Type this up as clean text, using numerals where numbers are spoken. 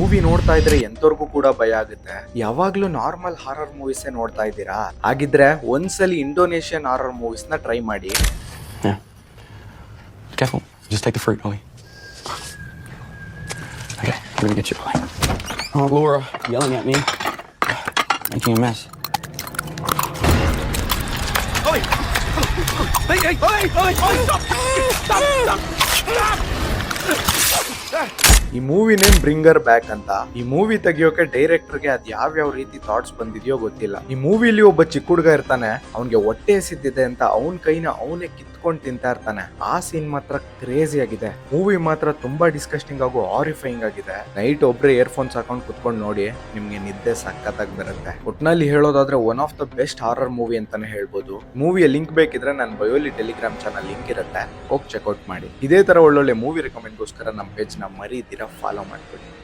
Movie ನೋಡ್ತಾ ಇದ್ರೆ ಎಂತವ್ರಿಗೂ ಕೂಡ ಭಯ ಆಗುತ್ತೆ. ಯಾವಾಗ್ಲೂ ನಾರ್ಮಲ್ ಹಾರರ್ ಮೂವೀಸ್ ನೋಡ್ತಾ ಇದ್ದೀರಾ? ಹಾಗಿದ್ರೆ ಒಂದ್ಸಲಿ ಇಂಡೋನೇಷಿಯನ್ ಹಾರರ್ ಮೂವೀಸ್ ನ ಟ್ರೈ ಮಾಡಿ. Yeah. Careful. Just take the fruit, Ollie. Okay, we're gonna get you, Ollie. Oh, Laura, yelling at me. Making a mess. Ollie! Hey, Ollie! Stop! ಈ movie name ಬ್ರಿಂಗರ್ back ಅಂತ. ಈ movie ತೆಗಿಯೋಕೆ ಡೈರೆಕ್ಟರ್ಗೆ ಅದ್ ಯಾವ ರೀತಿ thoughts ಬಂದಿದೆಯೋ ಗೊತ್ತಿಲ್ಲ. ಈ ಮೂವಿಲಿ ಒಬ್ಬ ಚಿಕ್ಕ ಹುಡುಗ ಇರ್ತಾನೆ, ಅವನ್ಗೆ ಹೊಟ್ಟೆ ಎಸಿದಿದೆ ಅಂತ ಅವನ್ ಕೈನ ಅವನೇ ಕಿತ್ಕೊಂಡ್ ತಿಂತಾ ಇರ್ತಾನೆ. ಆ ಸೀನ್ ಮಾತ್ರ ಕ್ರೇಜಿ ಆಗಿದೆ. ಮೂವಿ ಮಾತ್ರ ತುಂಬಾ ಡಿಸ್ಕಸ್ಟಿಂಗ್ ಹಾಗೂ ಹಾರಿಫೈಯಿಂಗ್ ಆಗಿದೆ. ನೈಟ್ ಒಬ್ರೆ ಇಯರ್ಫೋನ್ಸ್ ಹಾಕೊಂಡ್ ಕುತ್ಕೊಂಡ್ ನೋಡಿ, ನಿಮ್ಗೆ ನಿದ್ದೆ ಸಖತ್ತಾಗಿ ಬರುತ್ತೆ. ಒಟ್ನಲ್ಲಿ ಹೇಳೋದಾದ್ರೆ one of the best horror movie ಅಂತಾನೆ ಹೇಳ್ಬೋದು. ಮೂವಿಯ ಲಿಂಕ್ ಬೇಕಿದ್ರೆ ನನ್ನ ಬಯೋಲಿ ಟೆಲಿಗ್ರಾಮ್ ಚಾನಲ್ ಲಿಂಕ್ ಇರುತ್ತೆ, ಹೋಗಿ ಚೆಕ್ಔಟ್ ಮಾಡಿ. ಇದೇ ತರ ಒಳ್ಳೊಳ್ಳೆ ಮೂವಿ ರೆಕಮೆಂಡ್ಗೋಸ್ಕರ ನಮ್ಮ ಪೇಜ್ ನ ಮರೀದಿರ ಫಾಲೋ ಮಾಡ್ಕೊಳ್ಳಿ.